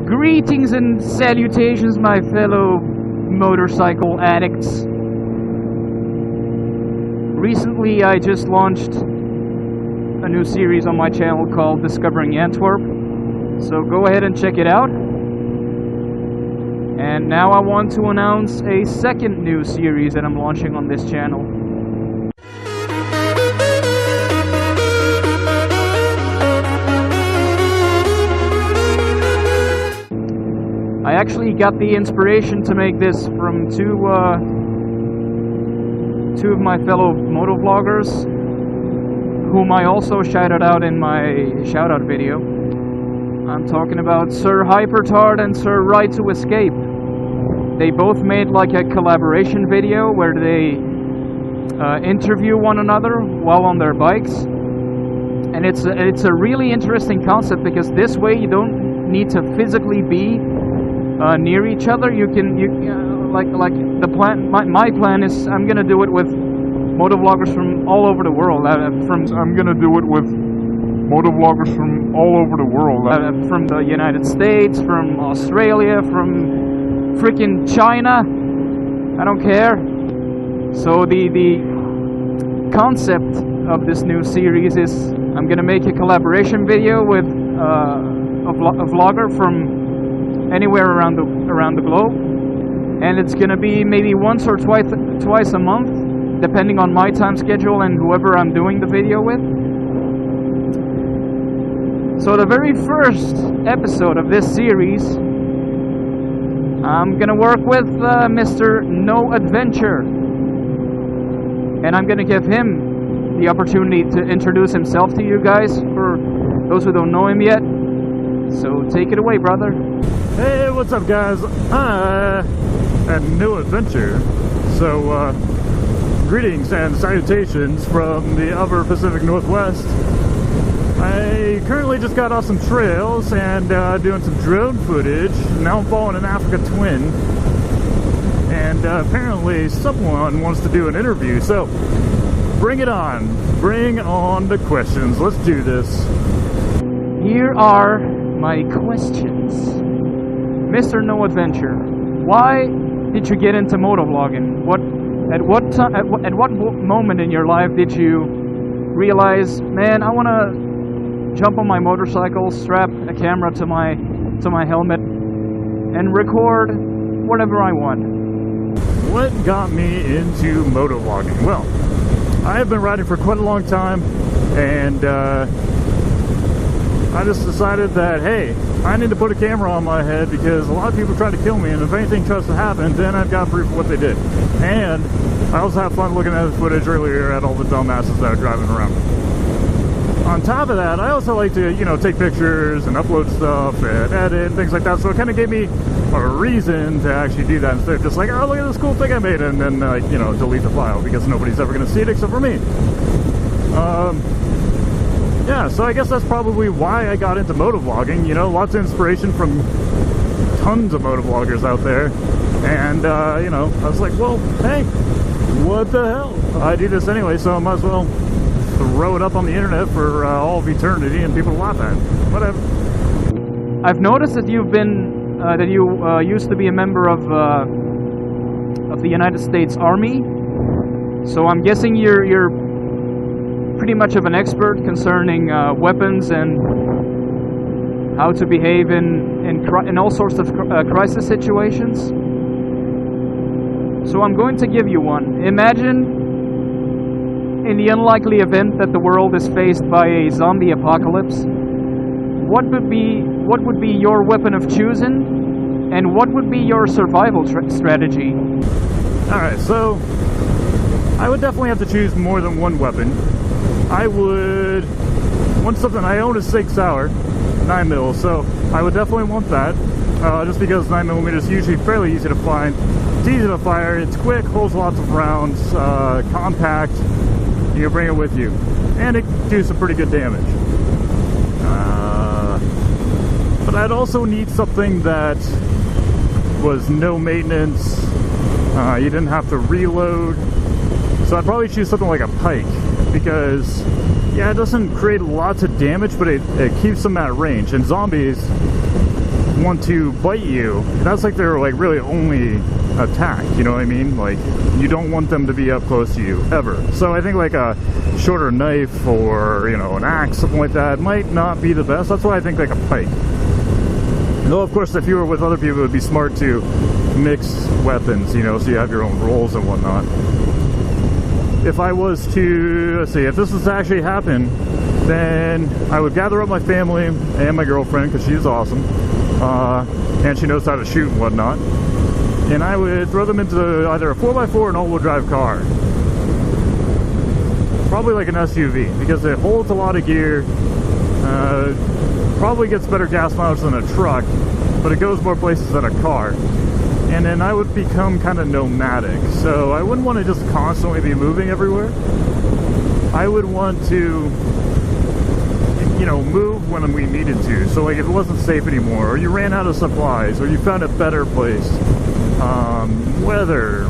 Greetings and salutations, my fellow motorcycle addicts. Recently, I just launched a new series on my channel called Discovering Antwerp, so go ahead and check it out. And now I want to announce a second new series that I'm launching on this channel. I actually got the inspiration to make this from two of my fellow motovloggers, whom I also shouted out in my shoutout video. I'm talking about Sir Hypertard and Sir Ride to Escape. They both made like a collaboration video where they interview one another while on their bikes, and it's a really interesting concept because this way you don't need to physically be near each other. You like the plan. My plan is I'm gonna do it with motovloggers from all over the world. From the United States, from Australia, from freaking China. I don't care. So the concept of this new series is I'm gonna make a collaboration video with a vlogger from anywhere around the globe, and it's gonna be maybe once or twice a month, depending on my time schedule and whoever I'm doing the video with. So the very first episode of this series, I'm gonna work with Mr. No Adventure, and I'm gonna give him the opportunity to introduce himself to you guys, for those who don't know him yet. So take it away, brother. Hey, what's up, guys? And No Adventure. So, greetings and salutations from the upper Pacific Northwest. I currently just got off some trails and doing some drone footage. Now I'm following an Africa Twin, and apparently someone wants to do an interview. So, bring it on. Bring on the questions. Let's do this. Here are my questions. Mr. No Adventure, why did you get into motovlogging? At what moment in your life did you realize, man, I want to jump on my motorcycle, strap a camera to my helmet, and record whatever I want? What got me into motovlogging? Well, I have been riding for quite a long time, and I just decided that, hey, I need to put a camera on my head because a lot of people try to kill me, and if anything tries to happen, then I've got proof of what they did. And I also have fun looking at the footage earlier at all the dumbasses that are driving around. On top of that, I also like to, take pictures and upload stuff and edit and things like that, so it kind of gave me a reason to actually do that instead of just like, oh, look at this cool thing I made, and then, delete the file because nobody's ever going to see it except for me. Yeah, so I guess that's probably why I got into motovlogging. Lots of inspiration from tons of motovloggers out there. And, I was like, well, hey, what the hell? I do this anyway, so I might as well throw it up on the internet for all of eternity and people to laugh at. Whatever. I've noticed that you've been, you used to be a member of the United States Army. So I'm guessing you're pretty much of an expert concerning weapons and how to behave in all sorts of crisis situations. So I'm going to give you one. Imagine, in the unlikely event that the world is faced by a zombie apocalypse, what would be your weapon of choosing, and what would be your survival strategy? All right, so I would definitely have to choose more than one weapon. I would want something. I own a Sig Sauer 9mm, so I would definitely want that. Just because 9mm is usually fairly easy to find. It's easy to fire, it's quick, holds lots of rounds, compact. You can bring it with you, and it can do some pretty good damage. But I'd also need something that was no maintenance. You didn't have to reload. So I'd probably choose something like a pike, because yeah, it doesn't create lots of damage, but it keeps them at range. And zombies, want to bite you. That's like their like really only attack, you know what I mean? Like, you don't want them to be up close to you ever. So I think like a shorter knife or, you know, an axe, something like that might not be the best. That's why I think like a pike. Though of course if you were with other people, it would be smart to mix weapons, you know, so you have your own rolls and whatnot. If I was to, let's see, if this was to actually happen, then I would gather up my family and my girlfriend, because she's awesome, and she knows how to shoot and whatnot, and I would throw them into either a 4x4 or an all-wheel drive car. Probably like an SUV, because it holds a lot of gear, probably gets better gas mileage than a truck, but it goes more places than a car. And then I would become kind of nomadic, so I wouldn't want to just constantly be moving everywhere. I would want to, you know, move when we needed to. So like if it wasn't safe anymore, or you ran out of supplies, or you found a better place, weather,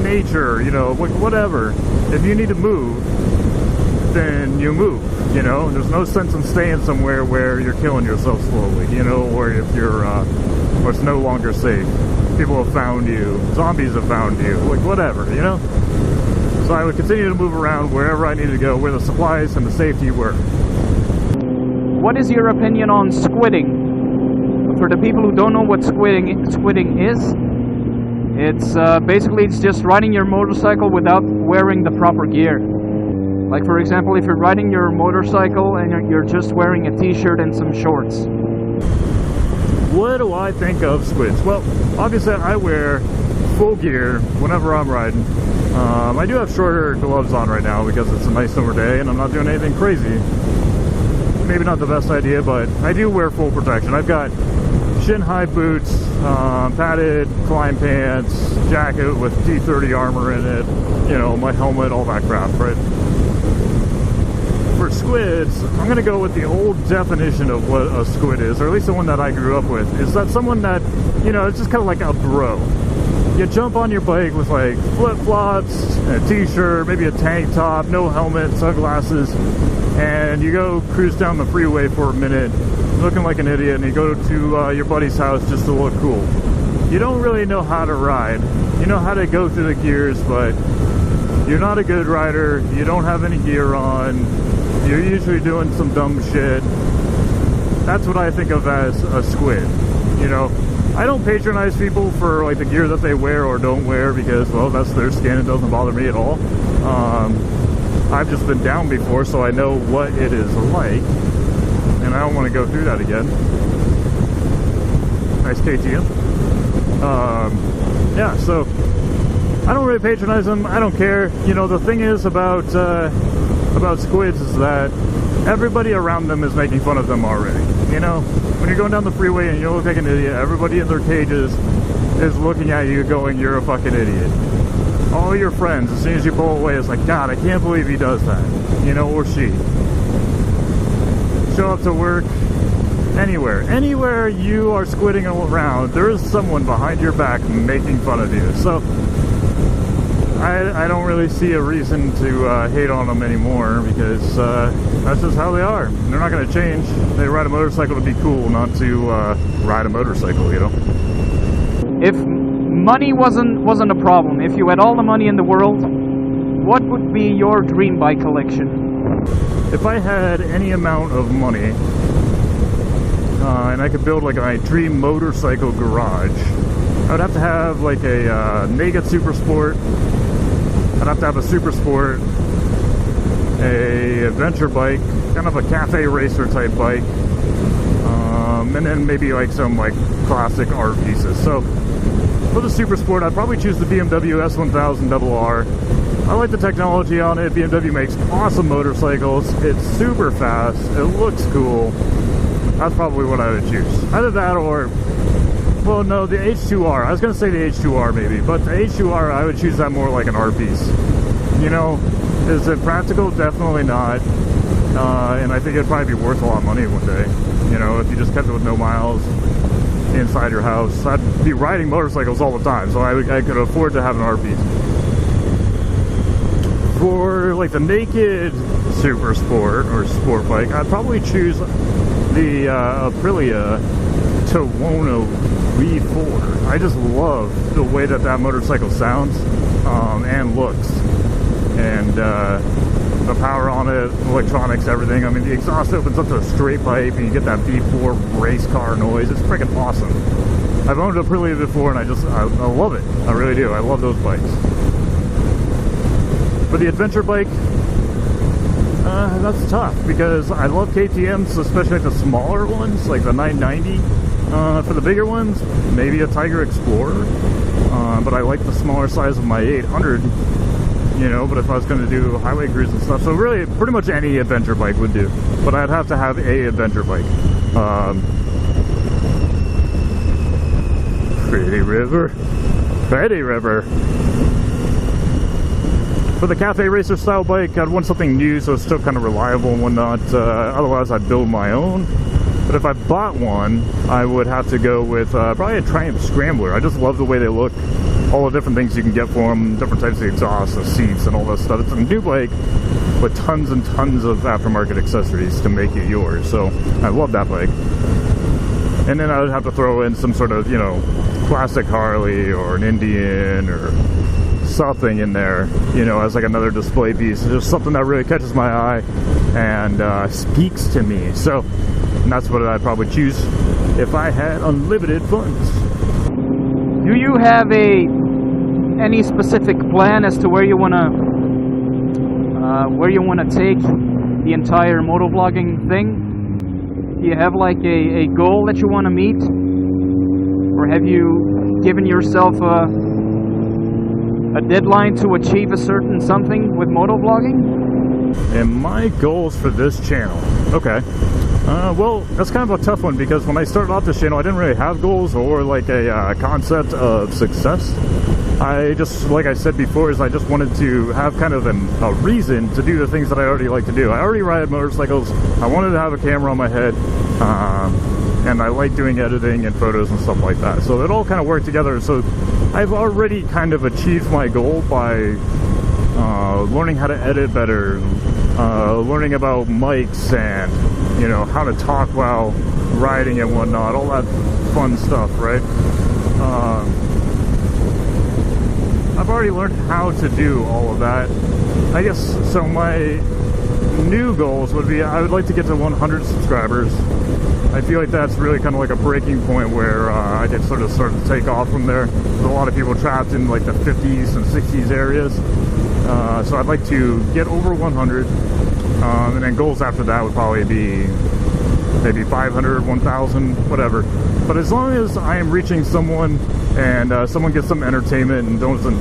nature, you know, whatever. If you need to move, then you move, you know. There's no sense in staying somewhere where you're killing yourself slowly, you know, or if you're, or it's no longer safe. People have found you, zombies have found you, like whatever, you know? So I would continue to move around wherever I needed to go, where the supplies and the safety were. What is your opinion on squidding? For the people who don't know what squidding is, it's basically it's just riding your motorcycle without wearing the proper gear. Like for example, if you're riding your motorcycle and you're just wearing a t-shirt and some shorts. What do I think of squids? Well, obviously I wear full gear whenever I'm riding. I do have shorter gloves on right now because it's a nice summer day and I'm not doing anything crazy. Maybe not the best idea, but I do wear full protection. I've got shin-high boots, padded climb pants, jacket with T30 armor in it, you know, my helmet, all that crap, right? For squids, I'm going to go with the old definition of what a squid is, or at least the one that I grew up with, is that someone that, you know, it's just kind of like a bro. You jump on your bike with like flip-flops, a t-shirt, maybe a tank top, no helmet, sunglasses, and you go cruise down the freeway for a minute, looking like an idiot, and you go to your buddy's house just to look cool. You don't really know how to ride. You know how to go through the gears, but you're not a good rider. You don't have any gear on. You're usually doing some dumb shit. That's what I think of as a squid. You know, I don't patronize people for like the gear that they wear or don't wear because, well, that's their skin. It doesn't bother me at all. I've just been down before, so I know what it is like, and I don't want to go through that again. Nice KTM. Yeah, so I don't really patronize them. I don't care. You know, the thing is about squids is that everybody around them is making fun of them already. You know, when you're going down the freeway and you look like an idiot, everybody in their cages is looking at you going, you're a fucking idiot. All your friends, as soon as you pull away, it's like, God, I can't believe he does that. You know, or she. Show up to work, anywhere you are squidding around, there is someone behind your back making fun of you. So I don't really see a reason to hate on them anymore, because that's just how they are. They're not going to change. They ride a motorcycle to be cool, not to ride a motorcycle, you know. If money wasn't a problem, if you had all the money in the world, what would be your dream bike collection? If I had any amount of money, and I could build like my dream motorcycle garage, I would have to have like a Naked Super Sport. I'd have to have a Super Sport, a adventure bike, kind of a cafe racer type bike, and then maybe like some like classic art pieces. So for the Super Sport, I'd probably choose the BMW S1000RR. I like the technology on it. BMW makes awesome motorcycles. It's super fast. It looks cool. That's probably what I would choose. Either that or, well, no, the H2R. I was going to say the H2R maybe, but the H2R, I would choose that more like an art piece. You know, is it practical? Definitely not. And I think it'd probably be worth a lot of money one day. You know, if you just kept it with no miles inside your house. I'd be riding motorcycles all the time, so I could afford to have an art piece. For like the Naked Super Sport or sport bike, I'd probably choose the Aprilia Towono V4. I just love the way that motorcycle sounds and looks, and the power on it, electronics, everything. I mean, the exhaust opens up to a straight pipe and you get that V4 race car noise. It's freaking awesome. I've owned a Aprilia before and I love it. I really do. I love those bikes. For the adventure bike, that's tough because I love KTMs, especially like the smaller ones, like the 990. For the bigger ones, maybe a Tiger Explorer. But I like the smaller size of my 800, you know, but if I was going to do highway cruise and stuff, so really pretty much any adventure bike would do. But I'd have to have a adventure bike. Pretty River. For the Cafe Racer style bike, I'd want something new so it's still kind of reliable and whatnot. Otherwise, I'd build my own. But if I bought one, I would have to go with probably a Triumph Scrambler. I just love the way they look. All the different things you can get for them, different types of exhaust, the seats, and all that stuff. It's a new bike with tons and tons of aftermarket accessories to make it yours. So I love that bike. And then I would have to throw in some sort of, you know, classic Harley or an Indian or something in there, you know, as like another display piece. It's just something that really catches my eye and speaks to me. So and that's what I'd probably choose if I had unlimited funds. Do you have any specific plan as to where you wanna take the entire motovlogging thing? Do you have like a goal that you want to meet, or have you given yourself a deadline to achieve a certain something with motovlogging? And my goals for this channel, okay. Well, that's kind of a tough one because when I started off this channel, I didn't really have goals or like a concept of success. I just, like I said before, is I just wanted to have kind of a reason to do the things that I already like to do. I already ride motorcycles. I wanted to have a camera on my head, and I like doing editing and photos and stuff like that. So it all kind of worked together. So I've already kind of achieved my goal by learning how to edit better, learning about mics and, you know, how to talk while riding and whatnot, all that fun stuff, right? I've already learned how to do all of that. I guess, so my new goals would be, I would like to get to 100 subscribers. I feel like that's really kind of like a breaking point where I can sort of start to take off from there. There's a lot of people trapped in like the 50s and 60s areas. So I'd like to get over 100. And then goals after that would probably be maybe 500, 1,000, whatever. But as long as I am reaching someone and someone gets some entertainment and doesn't,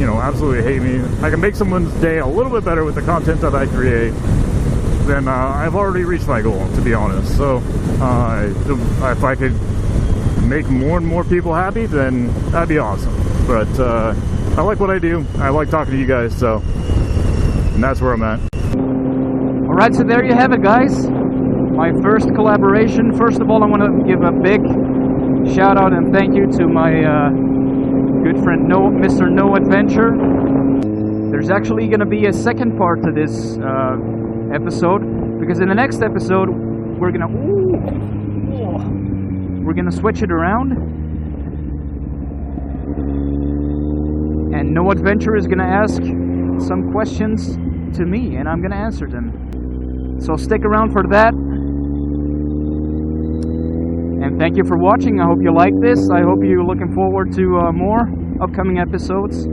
you know, absolutely hate me, I can make someone's day a little bit better with the content that I create, then I've already reached my goal, to be honest. So if I could make more and more people happy, then that'd be awesome. But I like what I do. I like talking to you guys, so and that's where I'm at. Alright, so there you have it, guys. My first collaboration. First of all, I want to give a big shout out and thank you to my good friend Mr. No Adventure. There's actually going to be a second part to this episode, because in the next episode we're gonna switch it around, and No Adventure is gonna ask some questions to me and I'm gonna answer them. So stick around for that. And thank you for watching. I hope you like this. I hope you're looking forward to more upcoming episodes.